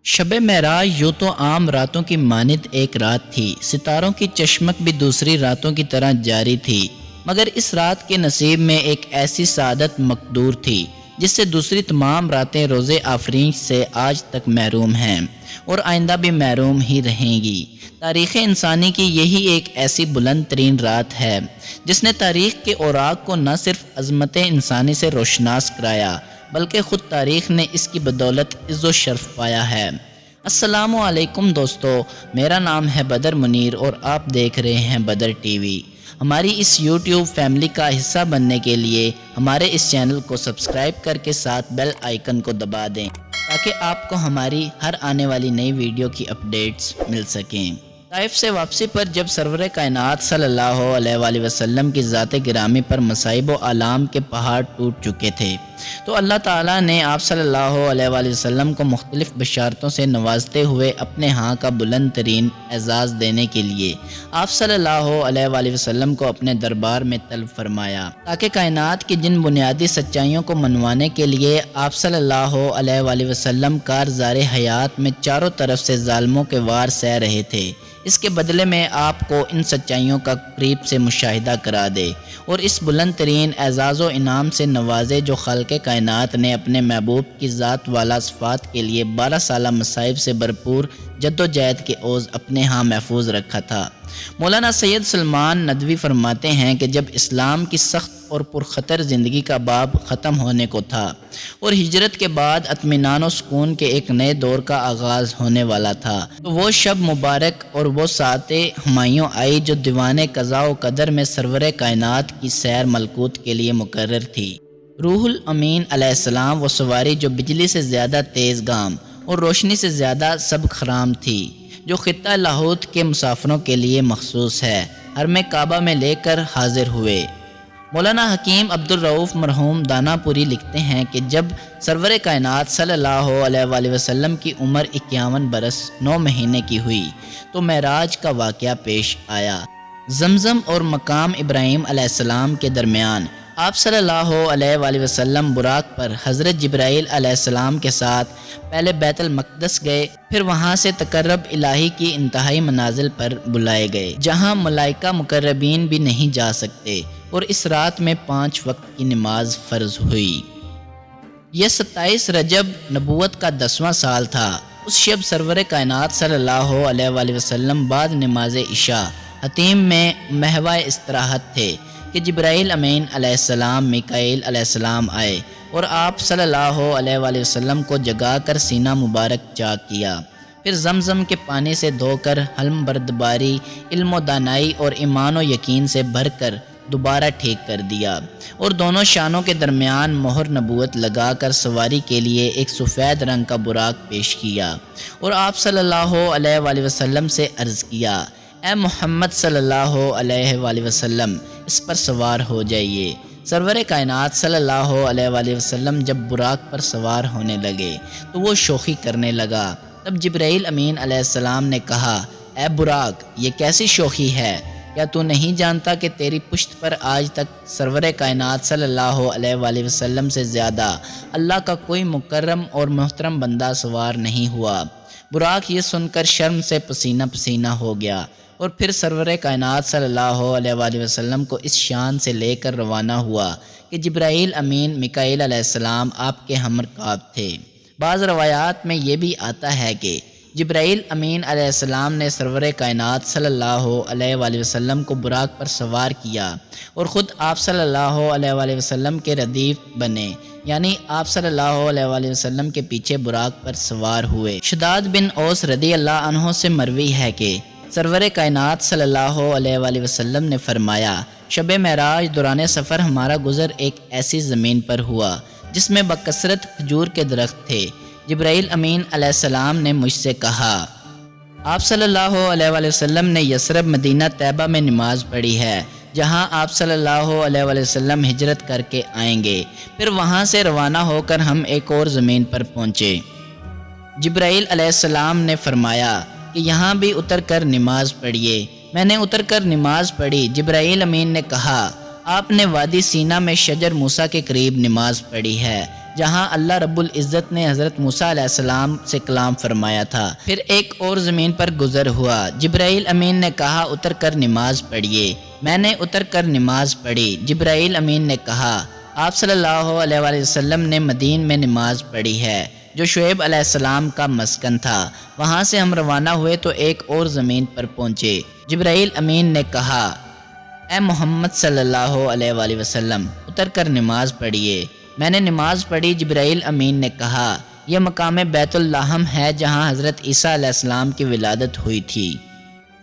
شب معراج یوں تو عام راتوں کی مانند ایک رات تھی، ستاروں کی چشمک بھی دوسری راتوں کی طرح جاری تھی، مگر اس رات کے نصیب میں ایک ایسی سعادت مقدور تھی جس سے دوسری تمام راتیں روز آفرین سے آج تک محروم ہیں اور آئندہ بھی محروم ہی رہیں گی۔ تاریخ انسانی کی یہی ایک ایسی بلند ترین رات ہے جس نے تاریخ کے اوراق کو نہ صرف عظمت انسانی سے روشناس کرایا بلکہ خود تاریخ نے اس کی بدولت عز و شرف پایا ہے۔ السلام علیکم دوستو، میرا نام ہے بدر منیر اور آپ دیکھ رہے ہیں بدر ٹی وی۔ ہماری اس یوٹیوب فیملی کا حصہ بننے کے لیے ہمارے اس چینل کو سبسکرائب کر کے ساتھ بیل آئیکن کو دبا دیں تاکہ آپ کو ہماری ہر آنے والی نئی ویڈیو کی اپڈیٹس مل سکیں۔ طائف سے واپسی پر جب سرور کائنات صلی اللہ علیہ وآلہ وسلم کی ذات گرامی پر مصائب و آلام کے پہاڑ ٹوٹ چکے تھے تو اللہ تعالیٰ نے آپ صلی اللہ علیہ وآلہ وسلم کو مختلف بشارتوں سے نوازتے ہوئے اپنے ہاں کا بلند ترین اعزاز دینے کے لیے آپ صلی اللہ علیہ وآلہ وسلم کو اپنے دربار میں طلب فرمایا تاکہ کائنات کی جن بنیادی سچائیوں کو منوانے کے لیے آپ صلی اللہ علیہ وآلہ وسلم کارزار حیات میں چاروں طرف سے ظالموں کے وار سہ رہے تھے، اس کے بدلے میں آپ کو ان سچائیوں کا قریب سے مشاہدہ کرا دے اور اس بلند ترین اعزاز و انعام سے نوازے جو خالق کائنات نے اپنے محبوب کی ذات والا صفات کے لیے 12 سالہ مصائب سے بھرپور جد و جہد کے عوض اپنے ہاں محفوظ رکھا تھا۔ مولانا سید سلمان ندوی فرماتے ہیں کہ جب اسلام کی سخت اور پرخطر زندگی کا باب ختم ہونے کو تھا اور ہجرت کے بعد اطمینان و سکون کے ایک نئے دور کا آغاز ہونے والا تھا تو وہ شب مبارک اور وہ ساعت ہمایوں آئی جو دیوان قضاء و قدر میں سرور کائنات کی سیر ملکوت کے لیے مقرر تھی۔ روح الامین علیہ السلام وہ سواری جو بجلی سے زیادہ تیز گام اور روشنی سے زیادہ سبک خرام تھی، جو خطہ لاہوت کے مسافروں کے لیے مخصوص ہے، حرم کعبہ میں لے کر حاضر ہوئے۔ مولانا حکیم عبدالرؤف مرحوم دانا پوری لکھتے ہیں کہ جب سرور کائنات صلی اللہ علیہ وآلہ وسلم کی عمر 51 برس 9 مہینے کی ہوئی تو معراج کا واقعہ پیش آیا۔ زمزم اور مقام ابراہیم علیہ السلام کے درمیان آپ صلی اللہ علیہ وآلہ وسلم براق پر حضرت جبرائیل علیہ السلام کے ساتھ پہلے بیت المقدس گئے، پھر وہاں سے تقرب الہی کی انتہائی منازل پر بلائے گئے جہاں ملائکہ مقربین بھی نہیں جا سکتے، اور اس رات میں 5 وقت کی نماز فرض ہوئی۔ یہ 27 رجب نبوت کا 10واں سال تھا۔ اس شب سرور کائنات صلی اللہ علیہ وآلہ وسلم بعد نماز عشاء حتیم میں محو استراحت تھے کہ جبرائیل امین علیہ السلام میکائیل علیہ السلام آئے اور آپ صلی اللہ علیہ وآلہ وسلم کو جگا کر سینہ مبارک چاک کیا، پھر زمزم کے پانی سے دھو کر حلم بردباری، علم و دانائی اور ایمان و یقین سے بھر کر دوبارہ ٹھیک کر دیا اور دونوں شانوں کے درمیان مہر نبوت لگا کر سواری کے لیے ایک سفید رنگ کا براق پیش کیا اور آپ صلی اللہ علیہ وآلہ وسلم سے عرض کیا، اے محمد صلی اللہ علیہ وآلہ وسلم، اس پر سوار ہو جائیے۔ سرور کائنات صلی اللہ علیہ وآلہ وسلم جب براق پر سوار ہونے لگے تو وہ شوخی کرنے لگا۔ تب جبرائیل امین علیہ السلام نے کہا، اے براق، یہ کیسی شوخی ہے؟ کیا تو نہیں جانتا کہ تیری پشت پر آج تک سرور کائنات صلی اللہ علیہ وآلہ وسلم سے زیادہ اللہ کا کوئی مکرم اور محترم بندہ سوار نہیں ہوا؟ براق یہ سن کر شرم سے پسینہ پسینہ ہو گیا اور پھر سرور کائنات صلی اللہ علیہ وآلہ وسلم کو اس شان سے لے کر روانہ ہوا کہ جبرائیل امین میکائیل علیہ السلام آپ کے ہمرکاب تھے۔ بعض روایات میں یہ بھی آتا ہے کہ جبرائیل امین علیہ السلام نے سرور کائنات صلی اللہ علیہ وآلہ وسلم کو براق پر سوار کیا اور خود آپ صلی اللہ علیہ وآلہ وسلم کے ردیف بنے، یعنی آپ صلی اللہ علیہ وآلہ وسلم کے پیچھے براق پر سوار ہوئے۔ شداد بن اوس رضی اللہ عنہ سے مروی ہے کہ سرور کائنات صلی اللہ علیہ وآلہ وسلم نے فرمایا، شب معراج دوران سفر ہمارا گزر ایک ایسی زمین پر ہوا جس میں بکثرت کھجور کے درخت تھے۔ جبرائیل امین علیہ السلام نے مجھ سے کہا، آپ صلی اللہ علیہ وآلہ وسلم نے یثرب مدینہ طیبہ میں نماز پڑھی ہے جہاں آپ صلی اللہ علیہ وآلہ وسلم ہجرت کر کے آئیں گے، پھر وہاں سے روانہ ہو کر ہم ایک اور زمین پر پہنچے۔ جبرائیل علیہ السلام نے فرمایا کہ یہاں بھی اتر کر نماز پڑھیے۔ میں نے اتر کر نماز پڑھی۔ جبرائیل امین نے کہا، آپ نے وادی سینا میں شجر موسیٰ کے قریب نماز پڑھی ہے۔ جہاں اللہ رب العزت نے حضرت موسیٰ علیہ السلام سے کلام فرمایا تھا۔ پھر ایک اور زمین پر گزر ہوا۔ جبرائیل امین نے کہا اتر کر نماز پڑھیے۔ میں نے اتر کر نماز پڑھی۔ جبرائیل امین نے کہا آپ صلی اللہ علیہ وآلہ وسلم نے مدین میں نماز پڑھی ہے جو شعیب علیہ السلام کا مسکن تھا۔ وہاں سے ہم روانہ ہوئے تو ایک اور زمین پر پہنچے۔ جبرائیل امین نے کہا اے محمد صلی اللہ علیہ وآلہ وسلم اتر کر نماز پڑھیے۔ میں نے نماز پڑھی۔ جبرائیل امین نے کہا یہ مقام بیت اللحم ہے جہاں حضرت عیسیٰ علیہ السلام کی ولادت ہوئی تھی۔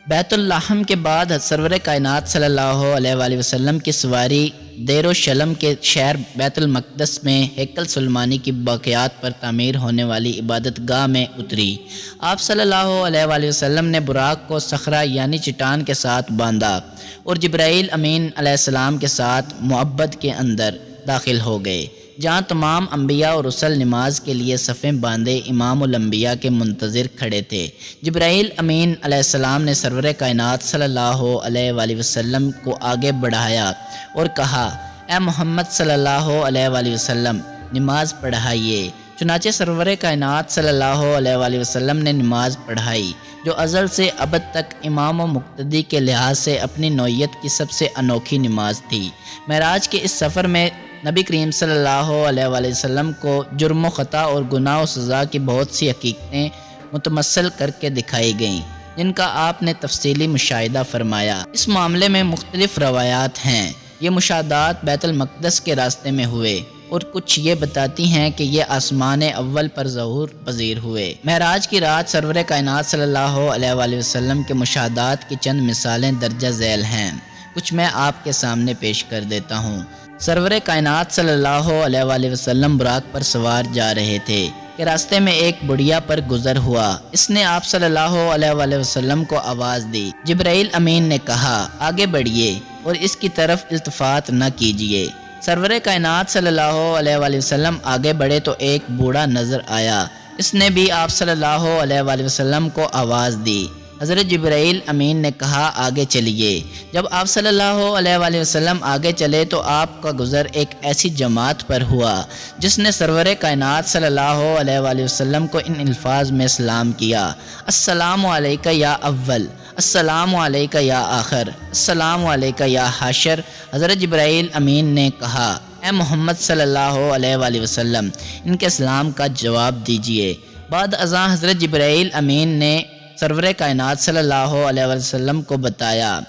بیت اللحم کے بعد سرور کائنات صلی اللہ علیہ وآلہ وسلم کی سواری دیر و شلم کے شہر بیت المقدس میں ہیکل سلیمانی کی باقیات پر تعمیر ہونے والی عبادت گاہ میں اتری۔ آپ صلی اللہ علیہ وآلہ وسلم نے براق کو صخرہ یعنی چٹان کے ساتھ باندھا اور جبرائیل امین علیہ السلام کے ساتھ معبد کے اندر داخل ہو گئے جہاں تمام انبیاء اور رسل نماز کے لیے صفیں باندھے امام الانبیاء کے منتظر کھڑے تھے۔ جبرائیل امین علیہ السلام نے سرور کائنات صلی اللہ علیہ وآلہ وسلم کو آگے بڑھایا اور کہا اے محمد صلی اللہ علیہ وآلہ وسلم نماز پڑھائیے۔ چنانچہ سرور کائنات صلی اللہ علیہ وآلہ وسلم نے نماز پڑھائی جو ازل سے ابد تک امام و مقتدی کے لحاظ سے اپنی نوعیت کی سب سے انوکھی نماز تھی۔ معراج کے اس سفر میں نبی کریم صلی اللہ علیہ وآلہ وسلم کو جرم و خطا اور گناہ و سزا کی بہت سی حقیقتیں متمثل کر کے دکھائی گئیں جن کا آپ نے تفصیلی مشاہدہ فرمایا۔ اس معاملے میں مختلف روایات ہیں۔ یہ مشاہدات بیت المقدس کے راستے میں ہوئے اور کچھ یہ بتاتی ہیں کہ یہ آسمان اول پر ظہور پذیر ہوئے۔ معراج کی رات سرور کائنات صلی اللہ علیہ وآلہ وسلم کے مشاہدات کی چند مثالیں درجہ ذیل ہیں، کچھ میں آپ کے سامنے پیش کر دیتا ہوں۔ سرور کائنات صلی اللہ علیہ وآلہ وسلم براق پر سوار جا رہے تھے کہ راستے میں ایک بڑھیا پر گزر ہوا۔ اس نے آپ صلی اللہ علیہ وآلہ وسلم کو آواز دی۔ جبرائیل امین نے کہا آگے بڑھیے اور اس کی طرف التفات نہ کیجیے۔ سرور کائنات صلی اللہ علیہ وآلہ وسلم آگے بڑھے تو ایک بوڑھا نظر آیا۔ اس نے بھی آپ صلی اللہ علیہ وآلہ وسلم کو آواز دی۔ حضرت جبرائیل امین نے کہا آگے چلیے۔ جب آپ صلی اللہ علیہ وآلہ وسلم آگے چلے تو آپ کا گزر ایک ایسی جماعت پر ہوا جس نے سرور کائنات صلی اللہ علیہ وآلہ وسلم کو ان الفاظ میں سلام کیا السلام علیکہ یا اول، السلام علیکہ یا آخر، السلام علیکہ یا حاشر۔ حضرت جبرائیل امین نے کہا اے محمد صلی اللہ علیہ وآلہ وسلم ان کے سلام کا جواب دیجیے۔ بعد ازاں حضرت جبرائیل امین نے سرور کائنات صلی اللہ علیہ وسلم کو بتایا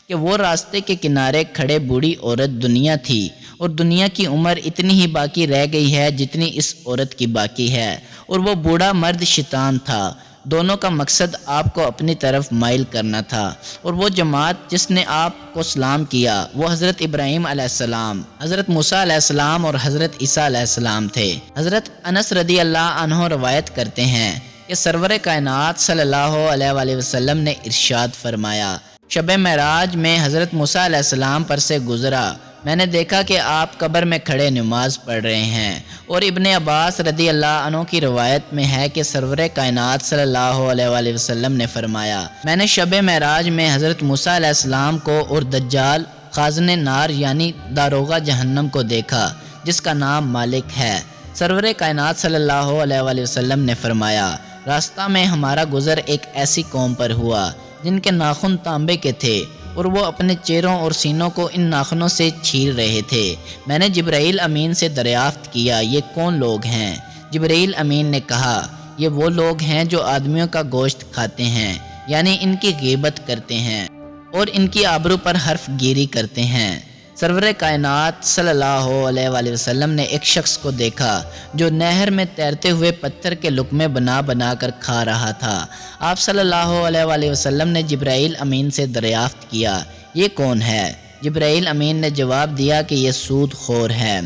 کہ وہ راستے کے کنارے کھڑے بوڑھی عورت دنیا تھی اور دنیا کی عمر اتنی ہی باقی رہ گئی ہے جتنی اس عورت کی باقی ہے، اور وہ بوڑھا مرد شیطان تھا۔ دونوں کا مقصد آپ کو اپنی طرف مائل کرنا تھا، اور وہ جماعت جس نے آپ کو سلام کیا وہ حضرت ابراہیم علیہ السلام، حضرت موسیٰ علیہ السلام اور حضرت عیسیٰ علیہ السلام تھے۔ حضرت انس رضی اللہ عنہ روایت کرتے ہیں کہ سرور کائنات صلی اللہ علیہ وآلہ وسلم نے ارشاد فرمایا شب معراج میں حضرت موسیٰ علیہ السلام پر سے گزرا، میں نے دیکھا کہ آپ قبر میں کھڑے نماز پڑھ رہے ہیں۔ اور ابن عباس رضی اللہ عنہ کی روایت میں ہے کہ سرور کائنات صلی اللہ علیہ وآلہ وسلم نے فرمایا میں نے شب معراج میں حضرت موسیٰ علیہ السلام کو اور دجال خازن نار یعنی داروغہ جہنم کو دیکھا جس کا نام مالک ہے۔ سرور کائنات صلی اللہ علیہ وآلہ وسلم نے فرمایا راستہ میں ہمارا گزر ایک ایسی قوم پر ہوا جن کے ناخن تانبے کے تھے اور وہ اپنے چہروں اور سینوں کو ان ناخنوں سے چھیل رہے تھے۔ میں نے جبرائیل امین سے دریافت کیا یہ کون لوگ ہیں؟ جبرائیل امین نے کہا یہ وہ لوگ ہیں جو آدمیوں کا گوشت کھاتے ہیں، یعنی ان کی غیبت کرتے ہیں اور ان کی آبرو پر حرف گیری کرتے ہیں۔ سرور کائنات صلی اللہ علیہ وآلہ وسلم نے ایک شخص کو دیکھا جو نہر میں تیرتے ہوئے پتھر کے لقمے بنا بنا کر کھا رہا تھا۔ آپ صلی اللہ علیہ وآلہ وسلم نے جبرائیل امین سے دریافت کیا یہ کون ہے؟ جبرائیل امین نے جواب دیا کہ یہ سود خور ہے۔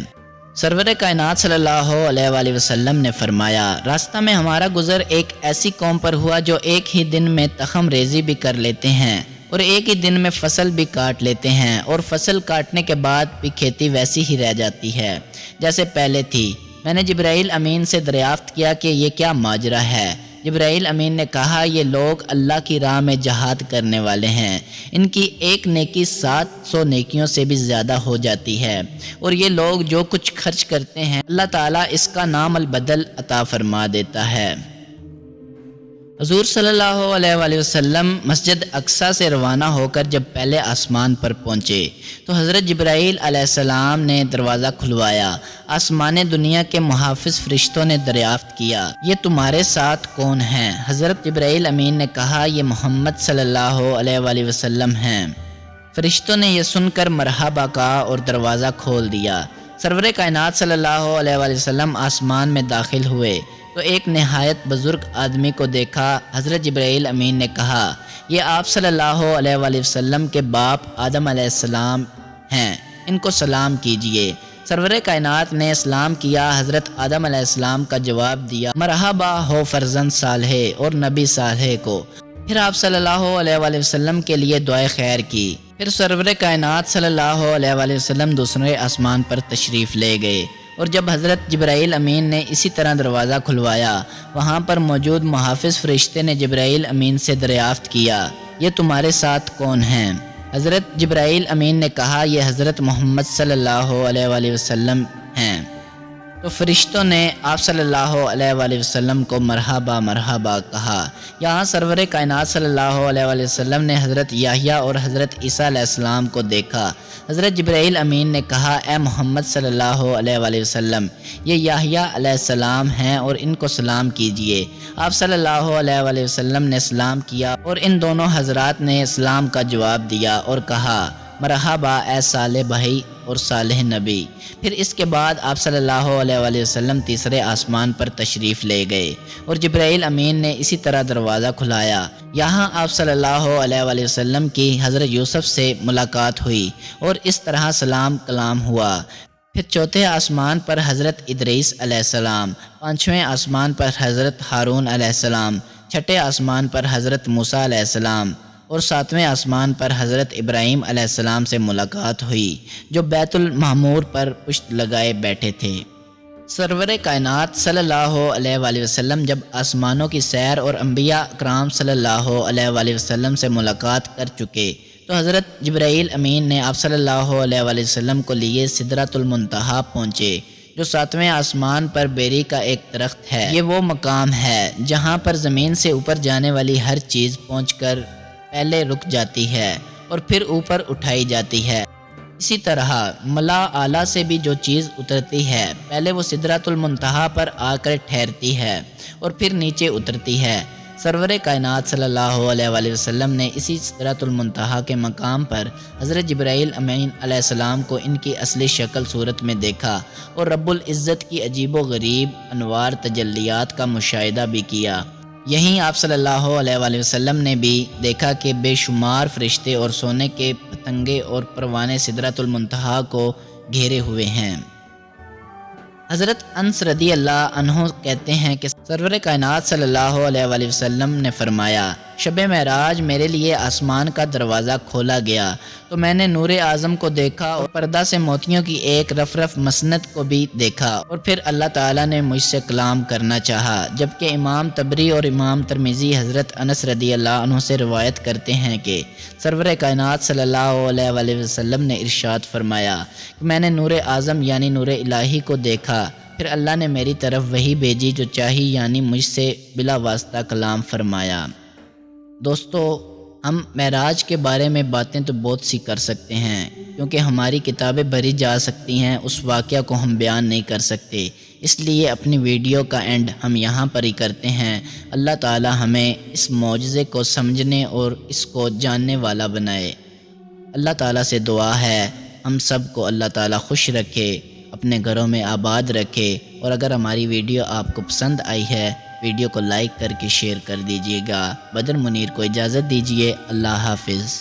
سرور کائنات صلی اللہ علیہ وآلہ وسلم نے فرمایا راستہ میں ہمارا گزر ایک ایسی قوم پر ہوا جو ایک ہی دن میں تخم ریزی بھی کر لیتے ہیں اور ایک ہی دن میں فصل بھی کاٹ لیتے ہیں، اور فصل کاٹنے کے بعد بھی کھیتی ویسی ہی رہ جاتی ہے جیسے پہلے تھی۔ میں نے جبرائیل امین سے دریافت کیا کہ یہ کیا ماجرا ہے؟ جبرائیل امین نے کہا یہ لوگ اللہ کی راہ میں جہاد کرنے والے ہیں، ان کی ایک نیکی 700 نیکیوں سے بھی زیادہ ہو جاتی ہے، اور یہ لوگ جو کچھ خرچ کرتے ہیں اللہ تعالیٰ اس کا نام البدل عطا فرما دیتا ہے۔ حضور صلی اللہ علیہ وآلہ وسلم مسجد اقصیٰ سے روانہ ہو کر جب پہلے آسمان پر پہنچے تو حضرت جبرائیل علیہ السلام نے دروازہ کھلوایا۔ آسمان دنیا کے محافظ فرشتوں نے دریافت کیا یہ تمہارے ساتھ کون ہیں؟ حضرت جبرائیل امین نے کہا یہ محمد صلی اللہ علیہ وآلہ وسلم ہیں۔ فرشتوں نے یہ سن کر مرحبا کہا اور دروازہ کھول دیا۔ سرور کائنات صلی اللہ علیہ وآلہ وسلم آسمان میں داخل ہوئے تو ایک نہایت بزرگ آدمی کو دیکھا۔ حضرت جبرائیل امین نے کہا یہ آپ صلی اللہ علیہ وآلہ وسلم کے باپ آدم علیہ السلام ہیں، ان کو سلام کیجئے۔ سرور کائنات نے سلام کیا۔ حضرت آدم علیہ السلام کا جواب دیا مرحبا ہو فرزند صالح اور نبی صالح کو۔ پھر آپ صلی اللہ علیہ وآلہ وسلم کے لیے دعائے خیر کی۔ پھر سرور کائنات صلی اللہ علیہ وآلہ وسلم دوسرے آسمان پر تشریف لے گئے، اور جب حضرت جبرائیل امین نے اسی طرح دروازہ کھلوایا وہاں پر موجود محافظ فرشتے نے جبرائیل امین سے دریافت کیا یہ تمہارے ساتھ کون ہیں؟ حضرت جبرائیل امین نے کہا یہ حضرت محمد صلی اللہ علیہ وآلہ وسلم ہیں۔ تو فرشتوں نے آپ صلی اللہ علیہ وآلہ وسلم کو مرحبا مرحبا کہا۔ یہاں سرور کائنات صلی اللہ علیہ وآلہ وسلم نے حضرت یحییٰ اور حضرت عیسیٰ علیہ السلام کو دیکھا۔ حضرت جبرائیل امین نے کہا اے محمد صلی اللہ علیہ وآلہ وسلم یہ یحییٰ علیہ السلام ہیں اور ان کو سلام کیجئے۔ آپ صلی اللہ علیہ وآلہ وسلم نے سلام کیا اور ان دونوں حضرات نے اسلام کا جواب دیا اور کہا مرحبا اے صالح بھائی اور صالح نبی۔ پھر اس کے بعد آپ صلی اللہ علیہ وآلہ وسلم تیسرے آسمان پر تشریف لے گئے اور جبرائیل امین نے اسی طرح دروازہ کھلایا۔ یہاں آپ صلی اللہ علیہ وآلہ وسلم کی حضرت یوسف سے ملاقات ہوئی اور اس طرح سلام کلام ہوا۔ پھر چوتھے آسمان پر حضرت ادریس علیہ السلام، پانچویں آسمان پر حضرت ہارون علیہ السلام، چھٹے آسمان پر حضرت موسیٰ علیہ السلام اور ساتویں آسمان پر حضرت ابراہیم علیہ السلام سے ملاقات ہوئی جو بیت المعمور پر پشت لگائے بیٹھے تھے۔ سرور کائنات صلی اللہ علیہ وآلہ وسلم جب آسمانوں کی سیر اور انبیاء اکرام صلی اللہ علیہ وآلہ وسلم سے ملاقات کر چکے تو حضرت جبرائیل امین نے آپ صلی اللہ علیہ وآلہ وسلم کو لیے سدرۃ المنتہا پہنچے جو ساتویں آسمان پر بیری کا ایک درخت ہے۔ یہ وہ مقام ہے جہاں پر زمین سے اوپر جانے والی ہر چیز پہنچ کر پہلے رک جاتی ہے اور پھر اوپر اٹھائی جاتی ہے۔ اسی طرح ملا اعلیٰ سے بھی جو چیز اترتی ہے پہلے وہ سدرۃ المنتہا پر آ کر ٹھہرتی ہے اور پھر نیچے اترتی ہے۔ سرور کائنات صلی اللہ علیہ وآلہ وسلم نے اسی سدرۃ المنتہا کے مقام پر حضرت جبرائیل امین علیہ السلام کو ان کی اصلی شکل صورت میں دیکھا اور رب العزت کی عجیب و غریب انوار تجلیات کا مشاہدہ بھی کیا۔ یہیں آپ صلی اللہ علیہ وآلہ وسلم نے بھی دیکھا کہ بے شمار فرشتے اور سونے کے پتنگے اور پروانے سدرۃ المنتہا کو گھیرے ہوئے ہیں۔ حضرت انس رضی اللہ عنہ کہتے ہیں کہ سرور کائنات صلی اللہ علیہ وآلہ وسلم نے فرمایا شب معراج میرے لیے آسمان کا دروازہ کھولا گیا تو میں نے نور اعظم کو دیکھا اور پردہ سے موتیوں کی ایک رف رف مسند کو بھی دیکھا، اور پھر اللہ تعالیٰ نے مجھ سے کلام کرنا چاہا، جبکہ امام طبری اور امام ترمذی حضرت انس رضی اللہ عنہ سے روایت کرتے ہیں کہ سرور کائنات صلی اللہ علیہ وآلہ وسلم نے ارشاد فرمایا کہ میں نے نور اعظم یعنی نور الہی کو دیکھا، پھر اللہ نے میری طرف وحی بھیجی جو چاہی یعنی مجھ سے بلا واسطہ کلام فرمایا۔ دوستو، ہم معراج کے بارے میں باتیں تو بہت سی کر سکتے ہیں کیونکہ ہماری کتابیں بھری جا سکتی ہیں، اس واقعہ کو ہم بیان نہیں کر سکتے، اس لیے اپنی ویڈیو کا اینڈ ہم یہاں پر ہی کرتے ہیں۔ اللہ تعالی ہمیں اس معجزے کو سمجھنے اور اس کو جاننے والا بنائے۔ اللہ تعالیٰ سے دعا ہے ہم سب کو اللہ تعالیٰ خوش رکھے، اپنے گھروں میں آباد رکھے، اور اگر ہماری ویڈیو آپ کو پسند آئی ہے ویڈیو کو لائک کر کے شیئر کر دیجیے گا۔ بدر منیر کو اجازت دیجیے، اللہ حافظ۔